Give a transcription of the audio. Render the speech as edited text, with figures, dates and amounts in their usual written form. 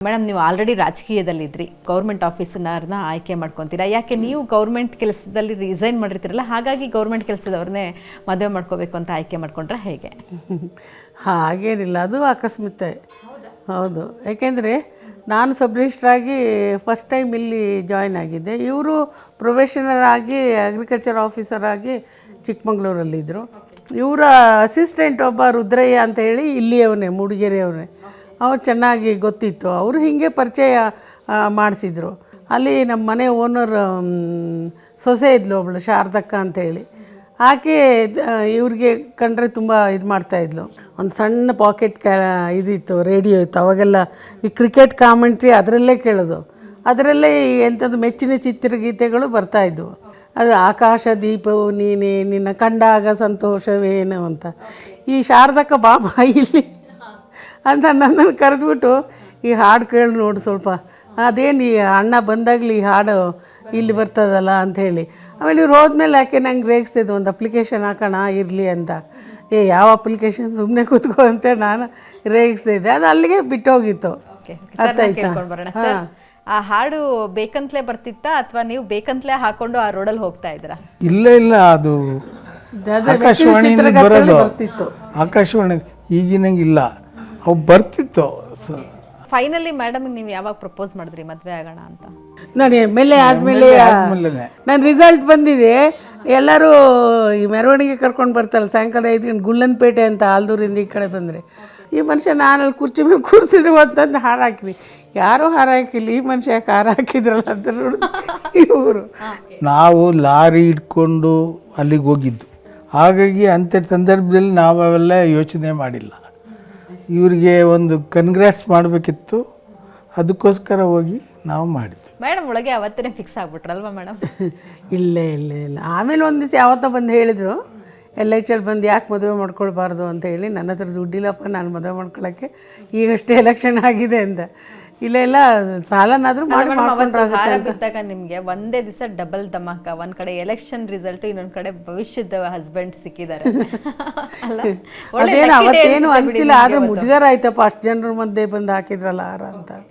Madam, ನೀವು already ರಾಜಕೀಯದಲ್ಲಿದ್ರಿ, government ಆಫೀಸರ್ನ ಆಯ್ಕೆ ಮಾಡ್ಕೊತೀರಾ. ಯಾಕೆ ನೀವು ಗೌರ್ಮೆಂಟ್ ಕೆಲಸದಲ್ಲಿ ರಿಸೈನ್ ಮಾಡಿರ್ತೀರಲ್ಲ, ಹಾಗಾಗಿ ಗೌರ್ಮೆಂಟ್ ಕೆಲಸದವ್ರನ್ನೇ ಮದುವೆ ಮಾಡ್ಕೋಬೇಕು ಅಂತ ಆಯ್ಕೆ ಮಾಡ್ಕೊಂಡ್ರೆ ಹೇಗೆ? ಹಾಗೇನಿಲ್ಲ, ಅದು ಅಕಸ್ಮಾತ್. ಹೌದು, ಯಾಕೆಂದರೆ ನಾನು ಸಬ್ ರಿಜಿಸ್ಟ್ರಾಗಿ ಫಸ್ಟ್ ಟೈಮ್ ಇಲ್ಲಿ ಜಾಯ್ನ್ ಆಗಿದ್ದೆ. ಇವರು ಪ್ರೊಫೆಷನಲ್ ಆಗಿ ಅಗ್ರಿಕಲ್ಚರ್ ಆಫೀಸರ್ ಆಗಿ ಚಿಕ್ಕಮಂಗ್ಳೂರಲ್ಲಿದ್ದರು. ಇವರ ಅಸಿಸ್ಟೆಂಟ್ ಒಬ್ಬ ರುದ್ರಯ್ಯ ಅಂತ ಹೇಳಿ ಇಲ್ಲಿಯವನೇ, ಮೂಡಿಗೆರೆಯವನೇ. ಅವ್ರು ಚೆನ್ನಾಗಿ ಗೊತ್ತಿತ್ತು. ಅವರು ಹೀಗೆ ಪರಿಚಯ ಮಾಡಿಸಿದ್ರು. ಅಲ್ಲಿ ನಮ್ಮ ಮನೆ ಓನರ್ ಸೊಸೆ ಇದ್ಲು ಒಬ್ಬಳು, ಶಾರದಕ್ಕ ಅಂತೇಳಿ. ಆಕೆ ಇವ್ರಿಗೆ ಕಂಡ್ರೆ ತುಂಬ ಇದು ಮಾಡ್ತಾಯಿದ್ಲು. ಒಂದು ಸಣ್ಣ ಪಾಕೆಟ್ ಇದಿತ್ತು, ರೇಡಿಯೋ ಇತ್ತು. ಅವಾಗೆಲ್ಲ ಈ ಕ್ರಿಕೆಟ್ ಕಾಮೆಂಟ್ರಿ ಅದರಲ್ಲೇ ಕೇಳೋದು. ಅದರಲ್ಲೇ ಎಂಥದ್ದು ಮೆಚ್ಚಿನ ಚಿತ್ರಗೀತೆಗಳು ಬರ್ತಾಯಿದ್ವು. ಅದು ಆಕಾಶ ದೀಪವು ನೀನೇ, ನಿನ್ನ ಕಂಡಾಗ ಸಂತೋಷವೇನು ಅಂತ. ಈ ಶಾರದಕ್ಕ ಬಾಬಾ ಇಲ್ಲಿ ಅಂತ ನನ್ನನ್ನು ಕರೆದ್ಬಿಟ್ಟು, ಈ ಹಾಡು ಕೇಳಿ ನೋಡು ಸ್ವಲ್ಪ, ಅದೇನು ಈ ಅಣ್ಣ ಬಂದಾಗಲಿ ಈ ಹಾಡು ಇಲ್ಲಿ ಬರ್ತದಲ್ಲ ಅಂಥೇಳಿ. ಆಮೇಲೆ ಇವ್ರು ಹೋದ್ಮೇಲೆ ಯಾಕೆ ನಂಗೆ ರೇಗಿಸ್ತಿದ್ದು, ಒಂದು ಅಪ್ಲಿಕೇಶನ್ ಹಾಕೋಣ ಇರಲಿ ಅಂತ. ಯಾವ ಅಪ್ಲಿಕೇಶನ್, ಸುಮ್ಮನೆ ಕೂತ್ಕೋ ಅಂತ ನಾನು ರೇಗಿಸ್ತಿದ್ದೆ. ಅದು ಅಲ್ಲಿಗೆ ಬಿಟ್ಟೋಗಿತ್ತು. ಅರ್ಥ ಆಯ್ತಾ? ಆ ಹಾಡು ಬೇಕಂತಲೇ ಬರ್ತಿತ್ತಾ ಅಥವಾ ನೀವು ಬೇಕಂತಲೇ ಹಾಕೊಂಡು ಆ ರೋಡಲ್ಲಿ ಹೋಗ್ತಾ ಇದ್ರಾ? ಇಲ್ಲ, ಅದು ಆಕಾಶವಾಣಿ ಬರ್ತಿತ್ತು. ಆಕಾಶವಾಣಿ ಈಗಿನಂಗಿಲ್ಲ, ಅವು ಬರ್ತಿತ್ತು. ಫೈನಲಿ ಮೇಡಮ್, ನೀವು ಯಾವಾಗ ಪ್ರಪೋಸ್ ಮಾಡಿದ್ರಿ ಮದುವೆ ಆಗೋಣ ಅಂತ? ನಾನು ಎಮ್.ಎಲ್.ಎ ಆದಮೇಲೆ ನನ್ನ ರಿಸಲ್ಟ್ ಬಂದಿದೆ. ಎಲ್ಲರೂ ಈ ಮೆರವಣಿಗೆ ಕರ್ಕೊಂಡು ಬರ್ತಾರಲ್ಲ ಸಾಯಂಕಾಲ 5 ಗಂಟೆ, ಗುಳ್ಳನಪೇಟೆ ಅಂತ ಆಲ್ದೂರಿಂದ ಈ ಕಡೆ ಬಂದರೆ, ಈ ಮನುಷ್ಯ ನಾನಲ್ಲಿ ಕುರ್ಚಿ ಮೇಲೆ ಕೂರಿಸಿದ್ರು ಅಂತಂದು ಹಾರ ಹಾಕಿದ್ವಿ. ಯಾರೂ ಹಾರ ಹಾಕಿಲ್ಲ, ಈ ಮನುಷ್ಯ ಯಾಕೆ ಹಾರ ಹಾಕಿದ್ರಲ್ಲ ಅಂತ ನೋಡಿ ಇವರು. ನಾವು ಲಾರಿ ಇಟ್ಕೊಂಡು ಅಲ್ಲಿಗೆ ಹೋಗಿದ್ದು, ಹಾಗಾಗಿ ಅಂಥ ಸಂದರ್ಭದಲ್ಲಿ ನಾವು ಅವೆಲ್ಲ ಯೋಚನೆ ಮಾಡಿಲ್ಲ. ಇವರಿಗೆ ಒಂದು ಕನ್ಗ್ರಾಟ್ಸ್ ಮಾಡಬೇಕಿತ್ತು, ಅದಕ್ಕೋಸ್ಕರ ಹೋಗಿ ನಾವು ಮಾಡಿದ್ವಿ. ಮೇಡಮ್ ಒಳಗೆ ಅವತ್ತೇ ಫಿಕ್ಸ್ ಆಗ್ಬಿಟ್ರಲ್ವಾ ಮೇಡಮ್? ಇಲ್ಲ, ಆಮೇಲೆ ಒಂದು ದಿವಸ ಯಾವತ್ತೋ ಬಂದು ಹೇಳಿದರು, ಎಲ್.ಐ.ಚಲ್ಲಿ ಬಂದು ಯಾಕೆ ಮದುವೆ ಮಾಡ್ಕೊಳ್ಬಾರ್ದು ಅಂತ ಹೇಳಿ. ನನ್ನ ಹತ್ರ ದುಡ್ಡಿಲ್ಲಪ್ಪ ನಾನು ಮದುವೆ ಮಾಡ್ಕೊಳ್ಳೋಕ್ಕೆ, ಈಗಷ್ಟೇ ಎಲೆಕ್ಷನ್ ಆಗಿದೆ ಅಂತ. ಇಲ್ಲ ಸಾಲನಾದರೂ ಮಾಡಿದಾಗ ನಿಮಗೆ ಒಂದೇ ದಿವಸ ಡಬಲ್ ಧಮಾಕ. ಒಂದ್ ಕಡೆ ಎಲೆಕ್ಷನ್ ರಿಸಲ್ಟ್, ಇನ್ನೊಂದ್ ಕಡೆ ಭವಿಷ್ಯದ ಹಸ್ಬೆಂಡ್ ಸಿಕ್ಕಿದ್ದಾರೆ. ಅದೇನು ಅವತ್ತೇನು ಅಂತಿಲ್ಲ, ಆದ್ರೆ ಮುಜುಗರ ಆಯ್ತಪ್ಪ, ಅಷ್ಟು ಜನರ ಮಧ್ಯೆ ಬಂದು ಹಾಕಿದ್ರಲ್ಲ ಹಾರ ಅಂತ.